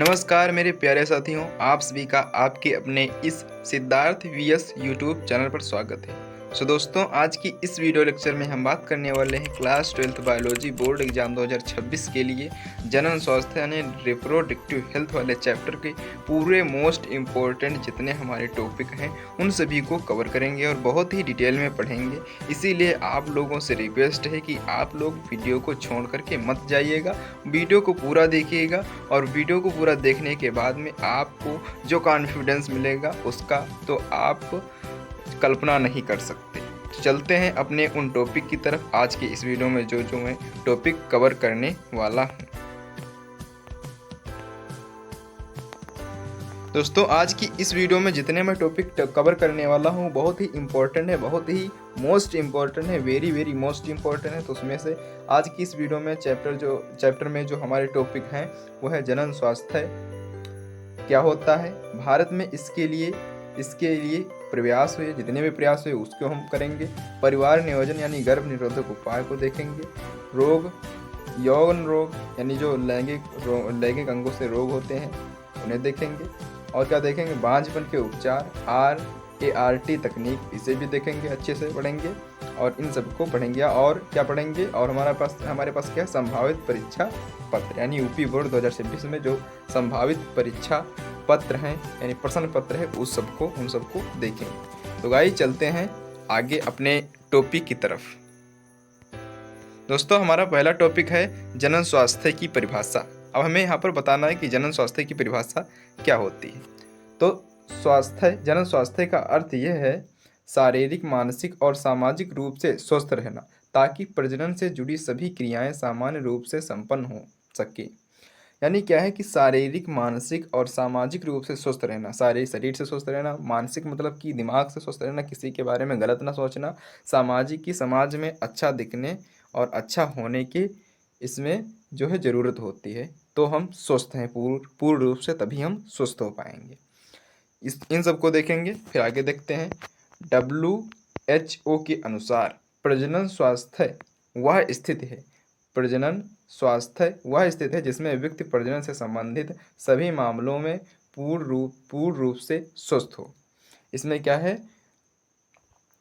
नमस्कार मेरे प्यारे साथियों, आप सभी का आपके अपने इस सिद्धार्थ वीएस यूट्यूब चैनल पर स्वागत है। दोस्तों, आज की इस वीडियो लेक्चर में हम बात करने वाले हैं class 12th biology board exam 2026 के लिए जनन स्वास्थ्य यानी रिप्रोडक्टिव हेल्थ वाले चैप्टर के पूरे मोस्ट इम्पोर्टेंट जितने हमारे टॉपिक हैं उन सभी को कवर करेंगे और बहुत ही डिटेल में पढ़ेंगे। इसीलिए आप लोगों से रिक्वेस्ट है कि आप लोग वीडियो को छोड़ करके मत जाइएगा, वीडियो को पूरा देखिएगा और वीडियो को पूरा देखने के बाद में आपको जो कॉन्फिडेंस मिलेगा उसका तो आप कल्पना नहीं कर सकते। चलते हैं अपने उन टॉपिक की तरफ। आज के इस वीडियो में जो मैं टॉपिक कवर करने वाला हूँ दोस्तों, आज की इस वीडियो में जितने मैं टॉपिक कवर करने वाला हूँ बहुत ही इम्पोर्टेंट है, बहुत ही मोस्ट इम्पोर्टेंट है, वेरी वेरी मोस्ट इम्पोर्टेंट है। तो उसमें से आज की इस वीडियो में चैप्टर में जो हमारे टॉपिक हैं वो है जनन स्वास्थ्य क्या होता है, भारत में इसके लिए प्रयास हुए, जितने भी प्रयास हुए उसको हम करेंगे। परिवार नियोजन यानी गर्भ निरोधक उपाय को देखेंगे। रोग, यौन रोग यानी जो लैंगिक अंगों से रोग होते हैं उन्हें देखेंगे। और क्या देखेंगे, बांझपन के उपचार, RART तकनीक, इसे भी देखेंगे, अच्छे से पढ़ेंगे और इन सबको पढ़ेंगे। और क्या पढ़ेंगे, और हमारे पास क्या, संभावित परीक्षा पत्र यानी यूपी बोर्ड 2026 में जो संभावित परीक्षा पत्र हैं यानी प्रश्न पत्र है उन सबको देखेंगे। तो गाइस चलते हैं आगे अपने टॉपिक की तरफ। दोस्तों, हमारा पहला टॉपिक है जनन स्वास्थ्य की परिभाषा। अब हमें यहाँ पर बताना है कि जनन स्वास्थ्य की परिभाषा क्या होती है। तो जनन स्वास्थ्य का अर्थ यह है शारीरिक, मानसिक और सामाजिक रूप से स्वस्थ रहना ताकि प्रजनन से जुड़ी सभी क्रियाएं सामान्य रूप से संपन्न हो सके। यानी क्या है कि शारीरिक, मानसिक और सामाजिक रूप से स्वस्थ रहना, शारीरिक शरीर से स्वस्थ रहना, मानसिक मतलब कि दिमाग से स्वस्थ रहना, किसी के बारे में गलत ना सोचना, सामाजिक की समाज में अच्छा दिखने और अच्छा होने की इसमें जो है ज़रूरत होती है। तो हम स्वस्थ हैं पूर्ण रूप से, तभी हम स्वस्थ हो पाएंगे। इन सबको देखेंगे। फिर आगे देखते हैं। WHO के अनुसार प्रजनन स्वास्थ्य वह स्थिति है जिसमें व्यक्ति प्रजनन से संबंधित सभी मामलों में पूर्ण रूप से स्वस्थ हो। इसमें क्या है,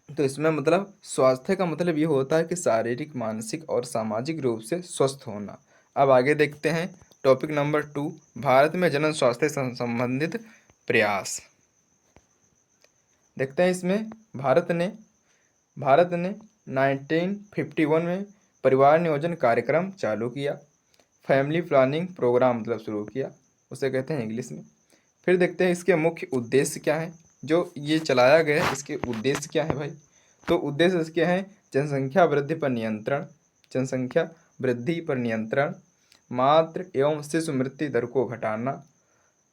तो इसमें मतलब स्वास्थ्य का मतलब ये होता है कि शारीरिक, मानसिक और सामाजिक रूप से स्वस्थ होना। अब आगे देखते हैं टॉपिक नंबर 2, भारत में जनन स्वास्थ्य से संबंधित प्रयास। देखते हैं इसमें भारत ने 1951 में परिवार नियोजन कार्यक्रम चालू किया, फैमिली प्लानिंग प्रोग्राम मतलब शुरू किया, उसे कहते हैं इंग्लिश में। फिर देखते हैं इसके मुख्य उद्देश्य क्या है, जो ये चलाया गया है इसके उद्देश्य क्या है भाई। तो उद्देश्य इसके हैं जनसंख्या वृद्धि पर नियंत्रण, मातृ एवं शिशु मृत्यु दर को घटाना,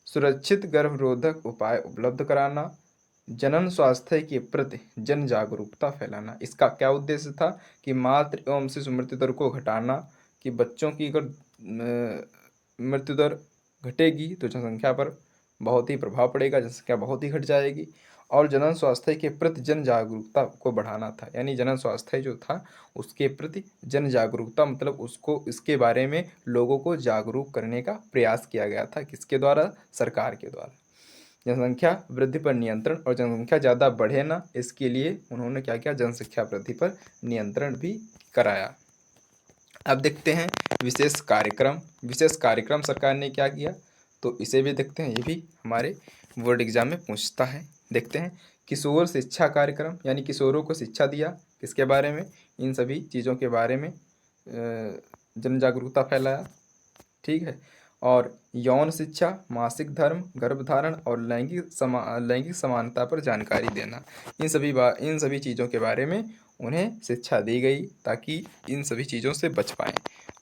सुरक्षित गर्भरोधक उपाय उपलब्ध कराना, जनन स्वास्थ्य के प्रति जन जागरूकता फैलाना। इसका क्या उद्देश्य था कि मातृ एवं शिशु मृत्यु दर को घटाना, कि बच्चों की अगर मृत्यु दर घटेगी तो जनसंख्या पर बहुत ही प्रभाव पड़ेगा, जनसंख्या बहुत ही घट जाएगी। और जनन स्वास्थ्य के प्रति जन जागरूकता को बढ़ाना था, यानी जनन स्वास्थ्य जो था उसके प्रति जन जागरूकता मतलब उसको, इसके बारे में लोगों को जागरूक करने का प्रयास किया गया था। किसके द्वारा? सरकार के द्वारा। जनसंख्या वृद्धि पर नियंत्रण, और जनसंख्या ज़्यादा बढ़े ना इसके लिए उन्होंने क्या किया, जनसंख्या वृद्धि पर नियंत्रण भी कराया। अब देखते हैं विशेष कार्यक्रम सरकार ने क्या किया, तो इसे भी देखते हैं। ये भी हमारे बोर्ड एग्जाम में पूछता है। देखते हैं किशोर शिक्षा कार्यक्रम, यानी किशोरों को शिक्षा दिया, किसके बारे में, इन सभी चीज़ों के बारे में जन जागरूकता फैलाया। ठीक है। और यौन शिक्षा, मासिक धर्म, गर्भधारण और लैंगिक समानता पर जानकारी देना, इन सभी चीज़ों के बारे में उन्हें शिक्षा दी गई ताकि इन सभी चीज़ों से बच पाएँ।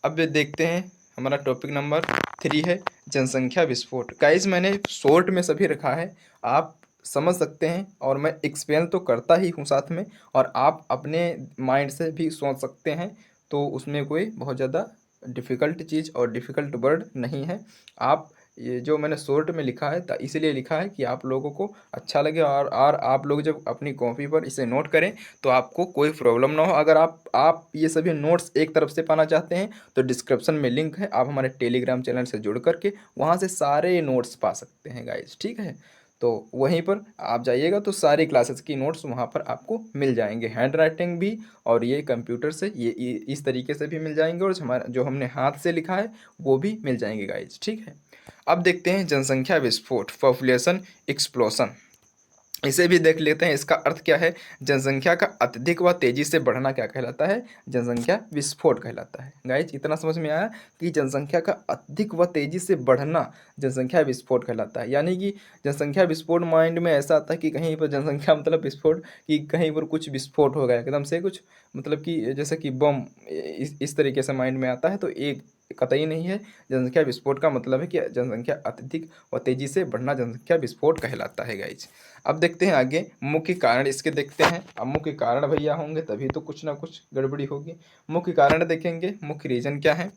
अब देखते हैं हमारा टॉपिक नंबर 3 है जनसंख्या विस्फोट। गाइस मैंने शॉर्ट में सभी रखा है, आप समझ सकते हैं और मैं एक्सप्लेन तो करता ही हूँ साथ में, और आप अपने माइंड से भी सोच सकते हैं। तो उसमें कोई बहुत ज़्यादा डिफ़िकल्ट चीज़ और डिफ़िकल्ट वर्ड नहीं है। आप ये जो मैंने शॉर्ट में लिखा है इसलिए लिखा है कि आप लोगों को अच्छा लगे, और आप लोग जब अपनी कॉपी पर इसे नोट करें तो आपको कोई प्रॉब्लम ना हो। अगर आप ये सभी नोट्स एक तरफ से पाना चाहते हैं तो डिस्क्रिप्शन में लिंक है, आप हमारे टेलीग्राम चैनल से जुड़ करके वहाँ से सारे नोट्स पा सकते हैं गाइज, ठीक है। तो वहीं पर आप जाइएगा तो सारी क्लासेस की नोट्स वहाँ पर आपको मिल जाएंगे, हैंड राइटिंग भी और ये कंप्यूटर से ये इस तरीके से भी मिल जाएंगे, और हमारा जो हमने हाथ से लिखा है वो भी मिल जाएंगे गाइज, ठीक है। अब देखते हैं जनसंख्या विस्फोट, पॉपुलेशन एक्सप्लोशन। इसे भी देख लेते हैं, इसका अर्थ क्या है। जनसंख्या का अत्यधिक व तेजी से बढ़ना क्या कहलाता है, जनसंख्या विस्फोट कहलाता है। गाइज इतना समझ में आया कि जनसंख्या का अत्यधिक व तेजी से बढ़ना जनसंख्या विस्फोट कहलाता है। यानी कि जनसंख्या विस्फोट माइंड में ऐसा आता है कि कहीं पर जनसंख्या मतलब विस्फोट, कि कहीं पर कुछ विस्फोट हो गया एकदम से कुछ, मतलब कि जैसे कि बम, इस तरीके से माइंड में आता है। तो एक कतई नहीं है। जनसंख्या विस्फोट का मतलब है कि जनसंख्या अत्यधिक और तेजी से बढ़ना जनसंख्या विस्फोट कहलाता है गाइज। अब देखते हैं आगे मुख्य कारण इसके देखते हैं। अब मुख्य कारण भैया होंगे तभी तो कुछ ना कुछ गड़बड़ी होगी। मुख्य कारण देखेंगे, मुख्य रीजन क्या है।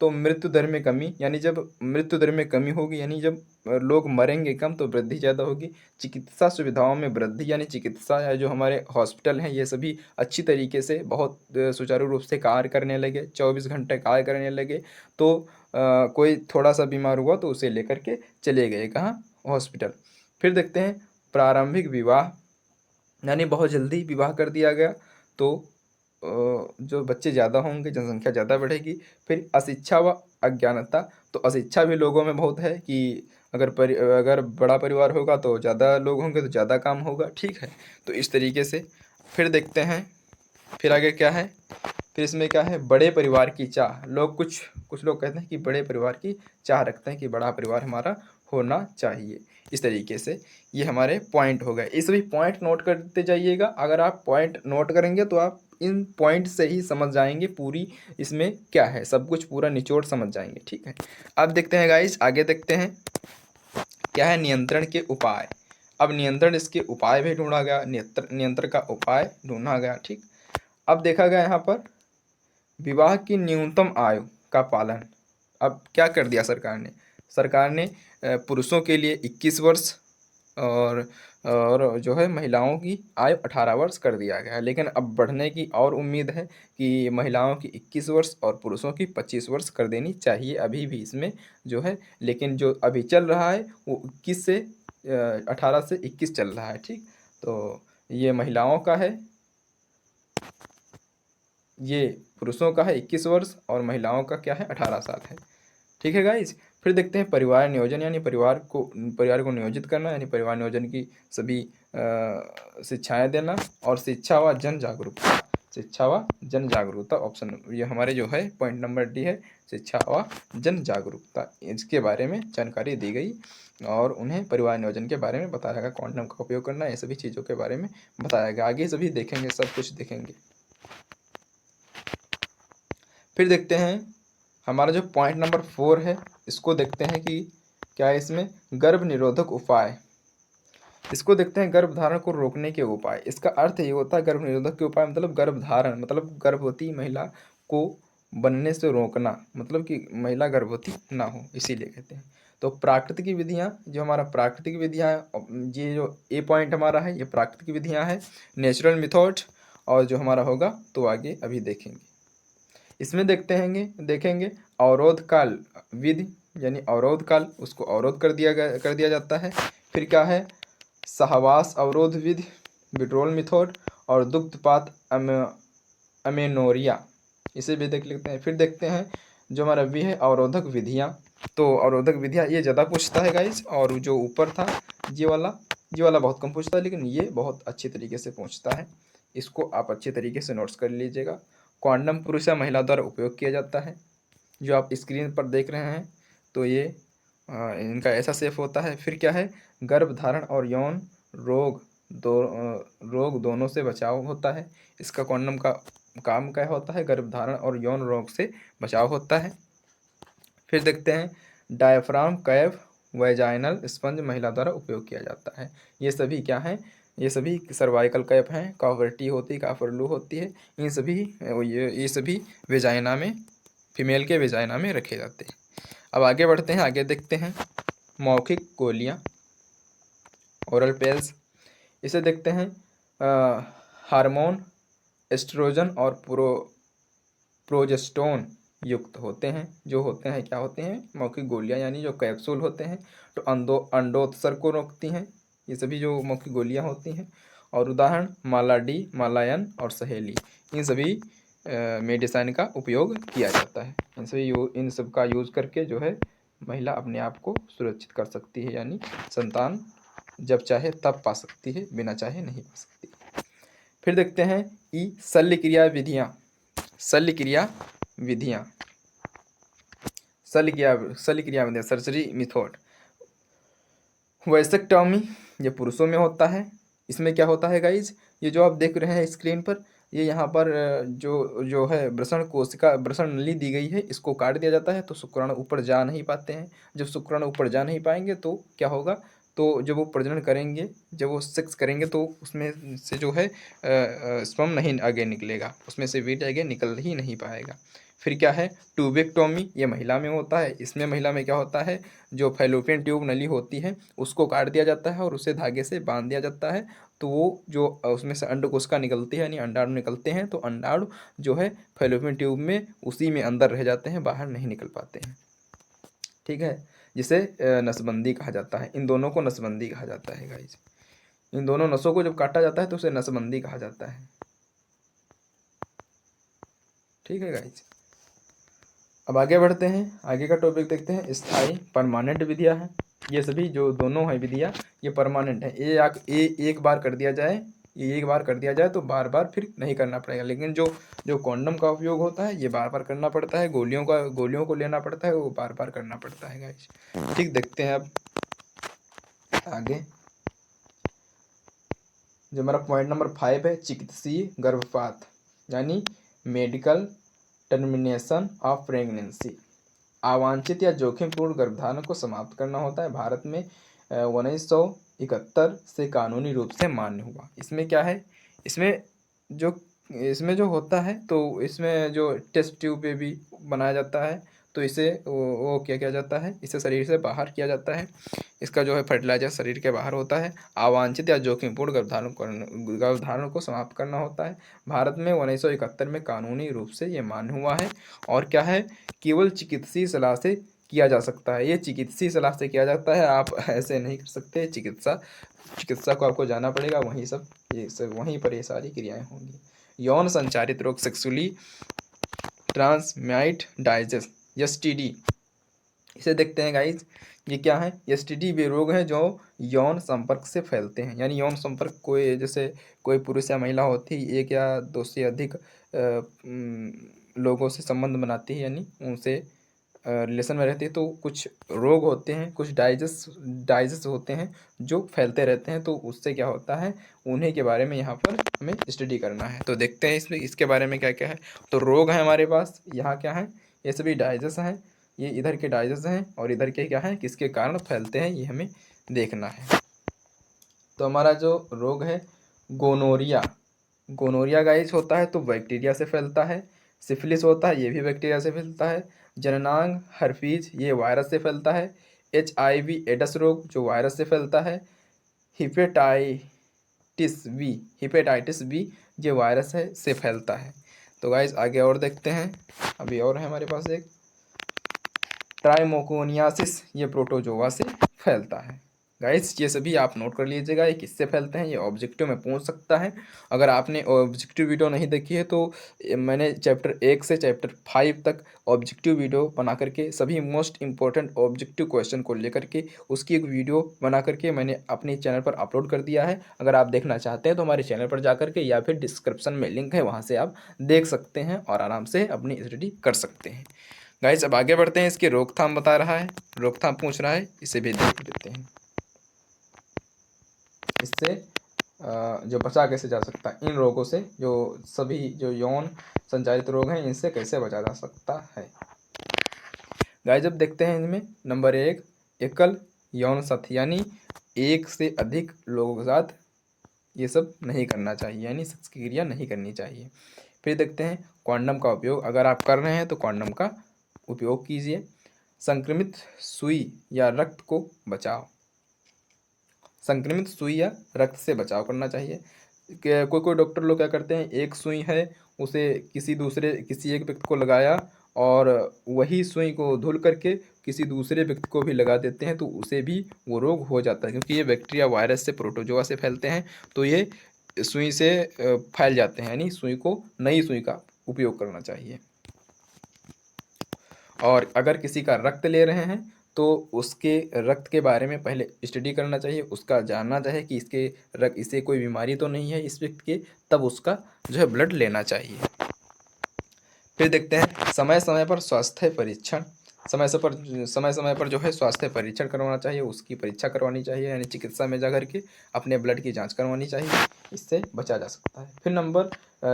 तो मृत्यु दर में कमी, यानी जब मृत्यु दर में कमी होगी, यानी जब लोग मरेंगे कम तो वृद्धि ज़्यादा होगी। चिकित्सा सुविधाओं में वृद्धि, यानी चिकित्सा या जो हमारे हॉस्पिटल हैं ये सभी अच्छी तरीके से बहुत सुचारू रूप से कार्य करने लगे, 24 घंटे कार्य करने लगे। तो कोई थोड़ा सा बीमार हुआ तो उसे लेकर के चले गए कहाँ, हॉस्पिटल। फिर देखते हैं प्रारंभिक विवाह, यानी बहुत जल्दी विवाह कर दिया गया तो जो बच्चे ज़्यादा होंगे, जनसंख्या ज़्यादा बढ़ेगी। फिर अशिक्षा व अज्ञानता, तो अशिक्षा भी लोगों में बहुत है कि अगर बड़ा परिवार होगा तो ज़्यादा लोग होंगे तो ज़्यादा काम होगा, ठीक है। तो इस तरीके से फिर देखते हैं, फिर आगे क्या है। फिर इसमें क्या है, बड़े परिवार की चाह, लोग कुछ कुछ लोग कहते हैं कि बड़े परिवार की चाह रखते हैं कि बड़ा परिवार हमारा होना चाहिए। इस तरीके से ये हमारे पॉइंट हो गए। इस सभी पॉइंट नोट करते जाइएगा। अगर आप पॉइंट नोट करेंगे तो आप इन पॉइंट से ही समझ जाएंगे पूरी इसमें क्या है, सब कुछ पूरा निचोड़ समझ जाएंगे, ठीक है। अब देखते हैं गाइस, आगे देखते हैं क्या है नियंत्रण के उपाय। अब नियंत्रण, इसके उपाय भी ढूंढा गया, नियंत्रण का उपाय ढूंढा गया, ठीक। अब देखा गया यहाँ पर विवाह की न्यूनतम आयु का पालन। अब क्या कर दिया सरकार ने पुरुषों के लिए 21 वर्ष और जो है महिलाओं की आयु 18 वर्ष कर दिया गया है। लेकिन अब बढ़ने की और उम्मीद है कि महिलाओं की 21 वर्ष और पुरुषों की 25 वर्ष कर देनी चाहिए अभी भी इसमें जो है। लेकिन जो अभी चल रहा है वो 18 से 21 चल रहा है, ठीक। तो ये महिलाओं का है, ये पुरुषों का है 21 वर्ष और महिलाओं का क्या है 18 साल है, ठीक है गाइज। फिर देखते हैं परिवार नियोजन, यानी परिवार को नियोजित करना, यानी परिवार नियोजन की सभी शिक्षाएं देना। और शिक्षा व जन जागरूकता ऑप्शन, ये हमारे जो है पॉइंट नंबर डी है, शिक्षा व जन जागरूकता। इसके बारे में जानकारी दी गई और उन्हें परिवार नियोजन के बारे में बताया गया, कॉन्डम का उपयोग करना, ये सभी चीज़ों के बारे में बताया गया। आगे सभी देखेंगे, सब कुछ देखेंगे। फिर देखते हैं हमारा जो पॉइंट नंबर 4 है, इसको देखते हैं कि क्या है इसमें, गर्भ निरोधक उपाय। इसको देखते हैं गर्भधारण को रोकने के उपाय। इसका अर्थ ये होता है गर्भ निरोधक के उपाय मतलब गर्भधारण, मतलब गर्भवती महिला को बनने से रोकना, मतलब कि महिला गर्भवती ना हो, इसीलिए कहते हैं। तो प्राकृतिक विधियाँ, जो हमारा प्राकृतिक विधियाँ, ये जो ए पॉइंट हमारा है ये प्राकृतिक विधियाँ है, नेचुरल मेथड। और जो हमारा होगा तो आगे अभी देखेंगे। इसमें देखेंगे अवरोध काल विधि, यानी अवरोध काल, उसको अवरोध कर दिया जाता है। फिर क्या है सहवास अवरोध विधि, विड्रोल मेथड, और दुग्धपात अमेनोरिया, इसे भी देख लेते हैं। फिर देखते हैं जो हमारा वी है अवरोधक विधियाँ। तो अवरोधक विधियाँ ये ज़्यादा पूछता है गाइस, और जो ऊपर था ये वाला बहुत कम पूछता है, लेकिन ये बहुत अच्छे तरीके से पूछता है। इसको आप अच्छे तरीके से नोट्स कर लीजिएगा। क्वांटम पुरुष या महिला द्वारा उपयोग किया जाता है, जो आप स्क्रीन पर देख रहे हैं। तो ये इनका ऐसा सेफ होता है। फिर क्या है गर्भधारण और यौन रोग दोनों से बचाव होता है। इसका कॉन्डम का काम क्या होता है, गर्भधारण और यौन रोग से बचाव होता है। फिर देखते हैं डायफ्राम कैप वैजाइनल स्पंज महिला द्वारा उपयोग किया जाता है। ये सभी क्या हैं, ये सभी सर्वाइकल कैप हैं, कावर्टी होती है, काफरलू होती है, ये सभी वेजाइना में, फीमेल के वेजाइना में रखे जाते हैं। अब आगे बढ़ते हैं, आगे देखते हैं मौखिक गोलियां, ओरल पिल्स। इसे देखते हैं हार्मोन एस्ट्रोजन और प्रोजेस्टेरोन युक्त होते हैं, जो होते हैं क्या होते हैं, मौखिक गोलियां यानी जो कैप्सूल होते हैं, तो अंडोत्सर्ग को रोकती हैं। ये सभी जो मौखिक गोलियां होती हैं। और उदाहरण मालाडी, मालायन और सहेली, इन सभी मेडिसिन का उपयोग किया जाता है। इन सब का यूज़ करके जो है महिला अपने आप को सुरक्षित कर सकती है, यानी संतान जब चाहे तब पा सकती है, बिना चाहे नहीं पा सकती। फिर देखते हैं शल्य क्रिया विधियां। शल्य क्रिया विधियां, शल्य क्रिया विधियां, सर्जरी मेथड। वैसेक्टॉमी ये पुरुषों में होता है। इसमें क्या होता है गाइज, ये जो आप देख रहे हैं स्क्रीन पर, ये यहाँ पर जो जो है वृषण कोशिका, वृषण नली दी गई है, इसको काट दिया जाता है तो शुक्राणु ऊपर जा नहीं पाते हैं। जब शुक्राणु ऊपर जा नहीं पाएंगे तो क्या होगा, तो जब वो प्रजनन करेंगे, जब वो सेक्स करेंगे तो उसमें से जो है स्पर्म नहीं आगे निकलेगा, उसमें से वीर्य आगे निकल ही नहीं पाएगा। फिर क्या है ट्यूबेक्टोमी, ये महिला में होता है। इसमें महिला में क्या होता है, जो फैलोपियन ट्यूब नली होती है उसको काट दिया जाता है और उसे धागे से बांध दिया जाता है, तो वो जो उसमें से अंडकोशिका निकलती है यानी अंडाणु निकलते हैं, तो अंडाणु जो है फैलोपियन ट्यूब में उसी में अंदर रह जाते हैं, बाहर नहीं निकल पाते हैं। ठीक है, जिसे नसबंदी कहा जाता है। इन दोनों को नसबंदी कहा जाता है गाइज। इन दोनों नसों को जब काटा जाता है तो उसे नसबंदी कहा जाता है। ठीक है गाइज, अब आगे बढ़ते हैं, आगे का टॉपिक देखते हैं। स्थायी परमानेंट विधियां हैं। ये सभी जो दोनों हैं विधियां, ये परमानेंट है। एक बार कर दिया जाए, ये एक बार कर दिया जाए तो बार बार फिर नहीं करना पड़ेगा। लेकिन जो जो कॉन्डम का उपयोग होता है ये बार बार करना पड़ता है। गोलियों को लेना पड़ता है, वो बार बार करना पड़ता है गाइस। ठीक, देखते हैं अब आगे। जो हमारा पॉइंट नंबर 5 है, चिकित्सीय गर्भपात यानी मेडिकल टर्मिनेशन ऑफ प्रेगनेंसी। अवांछित या जोखिमपूर्ण गर्भधारण को समाप्त करना होता है। भारत में 1971 से कानूनी रूप से मान्य हुआ। इसमें क्या है, इसमें जो होता है, तो इसमें जो टेस्ट ट्यूब पे भी बनाया जाता है, तो इसे वो क्या किया जाता है, इसे शरीर से बाहर किया जाता है। इसका जो है फर्टिलाइजर शरीर के बाहर होता है। अवांछित या जोखिमपूर्ण गर्भधारण को समाप्त करना होता है। भारत में 1971 में कानूनी रूप से ये मान्य हुआ है। और क्या है, केवल चिकित्सीय सलाह से किया जा सकता है। ये चिकित्सीय सलाह से किया जाता है, आप ऐसे नहीं कर सकते। चिकित्सा को आपको जाना पड़ेगा, वहीं पर ये सारी क्रियाएं होंगी। यौन संचारित रोग, सेक्सुअली ट्रांसमिटेड डाइजेस, STD। इसे देखते हैं गाइज, ये क्या है, STD वे रोग हैं जो यौन संपर्क से फैलते हैं। यानी यौन संपर्क, जैसे कोई पुरुष या महिला होती है, एक या दो से अधिक लोगों से संबंध बनाती है, यानी उनसे रिलेशन में रहती है, तो कुछ रोग होते हैं, कुछ डाइजेस होते हैं जो फैलते रहते हैं। तो उससे क्या होता है, उन्हीं के बारे में यहाँ पर हमें स्टडी करना है। तो देखते हैं इसके बारे में क्या क्या है। तो रोग है हमारे पास, यहाँ क्या है, ये सभी डाइजेस हैं। ये इधर के डाइजेस हैं और इधर के क्या है, किसके कारण फैलते हैं, ये हमें देखना है। तो हमारा जो रोग है गोनोरिया गाइस होता है, तो बैक्टीरिया से फैलता है। सिफिलिस होता है, ये भी बैक्टीरिया से फैलता है। जननांग हर्पीज, ये वायरस से फैलता है। HIV एडस रोग, जो वायरस से फैलता है। हिपेटाइटिस बी, ये वायरस से फैलता है। तो गाइस आगे और देखते हैं, अभी और है हमारे पास एक ट्राइमोकोनियासिस, ये प्रोटोजोआ से फैलता है। गाइस ये सभी आप नोट कर लीजिएगा, ये किससे फैलते हैं, ये ऑब्जेक्टिव में पूछ सकता है। अगर आपने ऑब्जेक्टिव वीडियो नहीं देखी है तो मैंने चैप्टर 1 से चैप्टर 5 तक ऑब्जेक्टिव वीडियो बना करके, सभी मोस्ट इंपॉर्टेंट ऑब्जेक्टिव क्वेश्चन को लेकर के उसकी एक वीडियो बना करके मैंने अपने चैनल पर अपलोड कर दिया है। अगर आप देखना चाहते हैं तो हमारे चैनल पर जा करके, या फिर डिस्क्रिप्शन में लिंक है, वहाँ से आप देख सकते हैं और आराम से अपनी स्टडी कर सकते हैं। गाइस अब आगे बढ़ते हैं, इसकी रोकथाम बता रहा है, रोकथाम पूछ रहा है, इसे भी देख लेते हैं। इससे जो बचा कैसे जा सकता है, इन रोगों से, जो सभी जो यौन संचारित रोग हैं, इनसे कैसे बचा जा सकता है। गाइस जब देखते हैं इनमें, नंबर 1 एकल यौन साथी, यानी एक से अधिक लोगों के साथ ये सब नहीं करना चाहिए, यानी सेक्स की क्रिया नहीं करनी चाहिए। फिर देखते हैं कॉन्डम का उपयोग, अगर आप कर रहे हैं तो कॉन्डम का उपयोग कीजिए। संक्रमित सुई या रक्त को बचाव, संक्रमित सुई या रक्त से बचाव करना चाहिए। कोई कोई डॉक्टर लोग क्या करते हैं, एक सुई है उसे किसी एक व्यक्ति को लगाया और वही सुई को धुल करके किसी दूसरे व्यक्ति को भी लगा देते हैं, तो उसे भी वो रोग हो जाता है, क्योंकि ये बैक्टीरिया वायरस से प्रोटोजोआ से फैलते हैं, तो ये सुई से फैल जाते हैं। यानी सुई को, नई सुई का उपयोग करना चाहिए। और अगर किसी का रक्त ले रहे हैं तो उसके रक्त के बारे में पहले स्टडी करना चाहिए, उसका जानना चाहिए कि इसे कोई बीमारी तो नहीं है इस व्यक्ति के, तब उसका जो है ब्लड लेना चाहिए। फिर देखते हैं समय समय पर स्वास्थ्य परीक्षण, समय समय पर जो है स्वास्थ्य परीक्षण करवाना चाहिए, उसकी परीक्षा करवानी चाहिए, यानी चिकित्सा में जा करके अपने ब्लड की जांच करवानी चाहिए, इससे बचा जा सकता है। फिर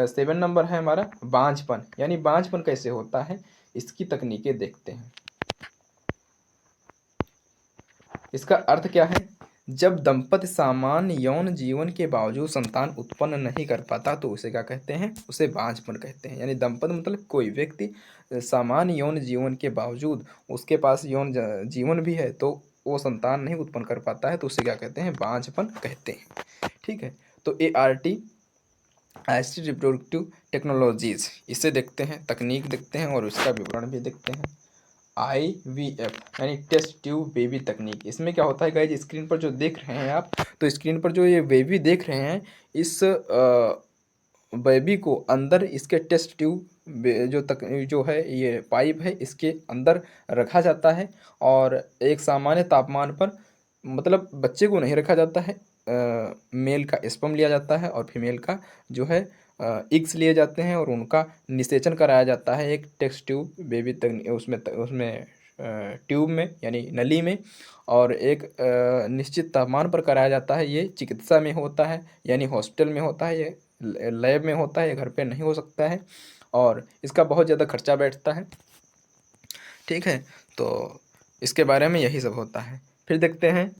7 नंबर है हमारा बांझपन, यानी बांझपन कैसे होता है, इसकी तकनीकें देखते हैं। इसका अर्थ क्या है, जब दंपति सामान्य यौन जीवन के बावजूद संतान उत्पन्न नहीं कर पाता तो उसे क्या कहते हैं, उसे बांझपन कहते हैं। यानी दंपति मतलब कोई व्यक्ति सामान्य यौन जीवन के बावजूद उसके पास यौन जीवन भी है तो वो संतान नहीं उत्पन्न कर पाता है, तो उसे क्या कहते हैं, बांझपन कहते हैं। ठीक है, तो ART एसिड रिप्रोडक्टिव टेक्नोलॉजीज, इसे देखते हैं, तकनीक देखते हैं और उसका विवरण भी देखते हैं। IVF यानी टेस्ट ट्यूब बेबी तकनीक, इसमें क्या होता है गाइज, स्क्रीन पर जो देख रहे हैं आप, तो स्क्रीन पर जो ये बेबी देख रहे हैं, इस बेबी को अंदर इसके टेस्ट ट्यूब जो है ये पाइप है, इसके अंदर रखा जाता है और एक सामान्य तापमान पर, मतलब बच्चे को नहीं रखा जाता है, मेल का स्पर्म लिया जाता है और फीमेल का जो है एग्स लिए जाते हैं और उनका निषेचन कराया जाता है एक टेस्ट ट्यूब बेबी उसमें ट्यूब में, यानी नली में, और एक निश्चित तापमान पर कराया जाता है। ये चिकित्सा में होता है, यानी हॉस्पिटल में होता है, ये लैब में होता है, ये घर पे नहीं हो सकता है और इसका बहुत ज़्यादा खर्चा बैठता है। ठीक है, तो इसके बारे में यही सब होता है। फिर देखते हैं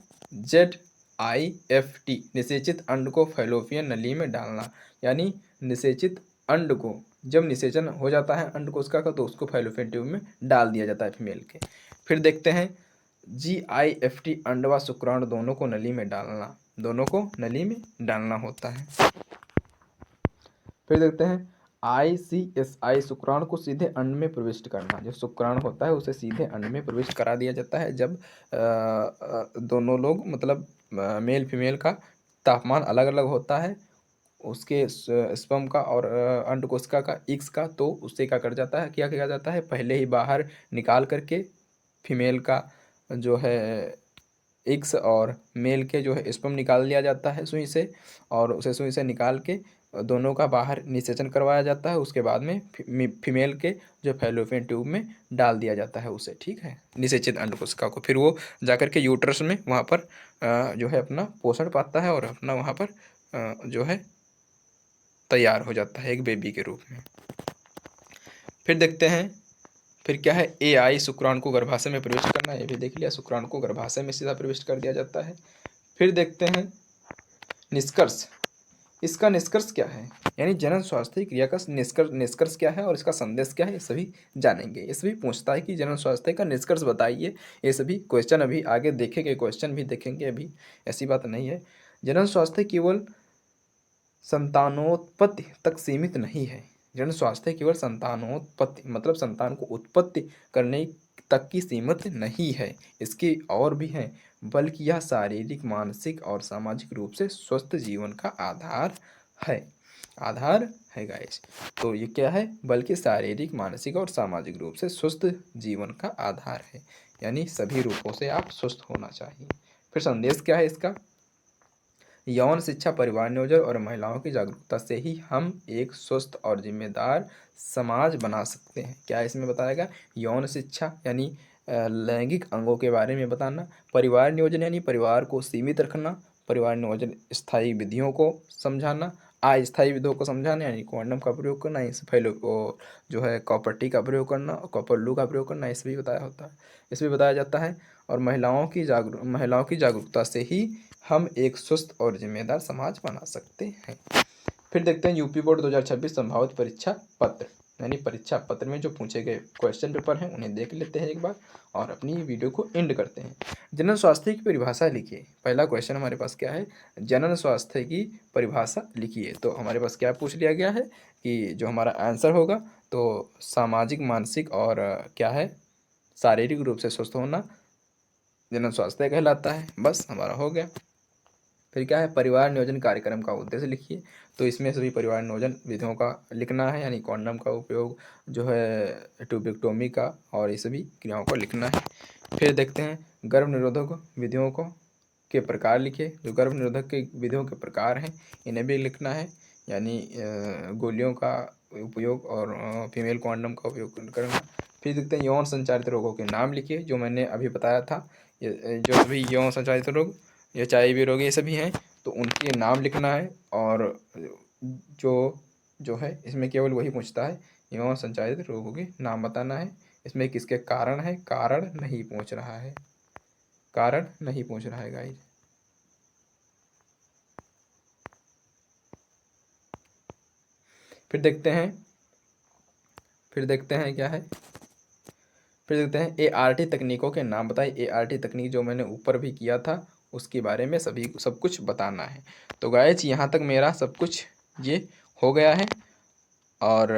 ZIFT, निषेचित अंड को फैलोपियन नली में डालना, यानी निषेचित अंड को जब निषेचन हो जाता है अंड कोशिका का, तो उसको फैलोपियन ट्यूब में डाल दिया जाता है फीमेल के। फिर देखते हैं GIFT, अंड व शुक्राणु दोनों को नली में डालना, दोनों को नली में डालना होता है। फिर देखते हैं ICSI, शुक्राणु को सीधे अंड में प्रविष्ट करना, जो शुक्राणु होता है उसे सीधे अंड में प्रविष्ट करा दिया जाता है जब दोनों लोग, मतलब मेल फीमेल का तापमान अलग अलग होता है, उसके स्पर्म का और अंड कोशिका का, एग्स का, तो उससे क्या किया जाता है, पहले ही बाहर निकाल करके फीमेल का जो है एग्स और मेल के जो है स्पर्म निकाल लिया जाता है सुई से, और उसे सुई से निकाल के दोनों का बाहर निषेचन करवाया जाता है। उसके बाद में फीमेल के जो फैलोपियन ट्यूब में डाल दिया जाता है उसे, ठीक है, निषेचित अंड कोशिका को। फिर वो जाकर के यूट्रस में वहाँ पर जो है अपना पोषण पाता है और अपना वहाँ पर जो है तैयार हो जाता है एक बेबी के रूप में। फिर देखते हैं, फिर क्या है AI, शुक्राणु को गर्भाशय में प्रविष्ट करना, ये भी देख लिया, शुक्राणु को गर्भाशय में सीधा प्रविष्ट कर दिया जाता है। फिर देखते हैं निष्कर्ष, इसका निष्कर्ष क्या है, यानी जनन स्वास्थ्य क्रिया का निष्कर्ष क्या है और इसका संदेश क्या है, ये सभी जानेंगे। ये सभी पूछता है कि जनन स्वास्थ्य का निष्कर्ष बताइए, ये सभी क्वेश्चन अभी आगे देखेंगे, क्वेश्चन भी देखेंगे, अभी ऐसी बात नहीं है। जनन स्वास्थ्य केवल संतानोत्पत्ति तक सीमित नहीं है, जनन स्वास्थ्य केवल संतानोत्पत्ति मतलब संतान को उत्पत्ति करने तक की सीमित नहीं है, इसके और भी हैं, बल्कि यह शारीरिक, मानसिक और सामाजिक रूप से स्वस्थ जीवन का आधार है गाइस। तो ये क्या है, बल्कि शारीरिक, मानसिक और सामाजिक रूप से स्वस्थ जीवन का आधार है, यानी सभी रूपों से आप स्वस्थ होना चाहिए। फिर संदेश क्या है इसका, यौन शिक्षा, परिवार नियोजन और महिलाओं की जागरूकता से ही हम एक स्वस्थ और जिम्मेदार समाज बना सकते हैं। क्या इसमें बताएगा, यौन शिक्षा यानी लैंगिक अंगों के बारे में बताना, परिवार नियोजन यानी परिवार को सीमित रखना, परिवार नियोजन स्थायी विधियों को समझाना, अस्थायी विधियों को समझाना यानी कॉन्डम का प्रयोग करना, इस जो है कॉपर टी का प्रयोग करना, कॉपर लू का प्रयोग करना, इसमें बताया होता है, इसमें बताया जाता है। और महिलाओं की जागरूकता से ही हम एक स्वस्थ और जिम्मेदार समाज बना सकते हैं। फिर देखते हैं यूपी बोर्ड 2026 संभावित परीक्षा पत्र। यानी परीक्षा पत्र में जो पूछे गए क्वेश्चन पेपर हैं उन्हें देख लेते हैं एक बार और अपनी वीडियो को एंड करते हैं। जनरल स्वास्थ्य की परिभाषा लिखिए। पहला क्वेश्चन हमारे पास क्या है, जनरल स्वास्थ्य की परिभाषा लिखिए। तो हमारे पास क्या पूछ लिया गया है कि जो हमारा आंसर होगा तो सामाजिक, मानसिक और क्या है, शारीरिक रूप से स्वस्थ होना जनरल स्वास्थ्य कहलाता है। बस हमारा हो गया। फिर क्या है, परिवार नियोजन कार्यक्रम का उद्देश्य लिखिए। तो इसमें सभी परिवार नियोजन विधियों का लिखना है, यानी कॉन्डम का उपयोग जो है, ट्यूबेक्टोमी का, और ये सभी क्रियाओं को लिखना है। फिर देखते हैं गर्भ निरोधक विधियों को के प्रकार लिखिए। जो गर्भ निरोधक के विधियों के प्रकार हैं इन्हें भी लिखना है, यानी गोलियों का उपयोग और फीमेल कॉन्डम का उपयोग करना। फिर देखते हैं यौन संचारित रोगों के नाम लिखिए, जो मैंने अभी बताया था। ये जो सभी यौन संचारित रोग, HIV रोग, ये सभी हैं, तो उनके नाम लिखना है। और जो जो है इसमें केवल वही पूछता है, यौन संचारित रोगों के नाम बताना है। इसमें किसके कारण है, कारण नहीं पूछ रहा है, कारण नहीं पूछ रहा है गाइस। फिर देखते हैं क्या है, फिर देखते हैं ART तकनीकों के नाम बताइए। ART तकनीक जो मैंने ऊपर भी किया था उसके बारे में सब कुछ बताना है। तो गाइस यहाँ तक मेरा सब कुछ ये हो गया है। और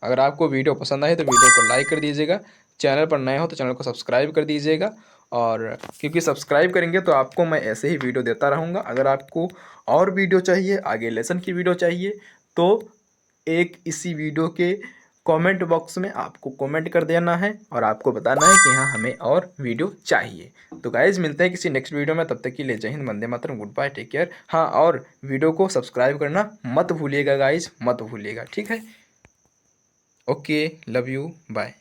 अगर आपको वीडियो पसंद आए तो वीडियो को लाइक कर दीजिएगा, चैनल पर नए हो तो चैनल को सब्सक्राइब कर दीजिएगा। और क्योंकि सब्सक्राइब करेंगे तो आपको मैं ऐसे ही वीडियो देता रहूँगा। अगर आपको और वीडियो चाहिए, आगे लेसन की वीडियो चाहिए, तो एक इसी वीडियो के कमेंट बॉक्स में आपको कमेंट कर देना है और आपको बताना है कि हाँ हमें और वीडियो चाहिए। तो गाइज मिलते हैं किसी नेक्स्ट वीडियो में, तब तक के लिए जय Hind, Vande Mataram, good bye, take care. हाँ, और वीडियो को सब्सक्राइब करना मत भूलिएगा गाइज, मत भूलिएगा, ठीक है। Okay, love you, bye.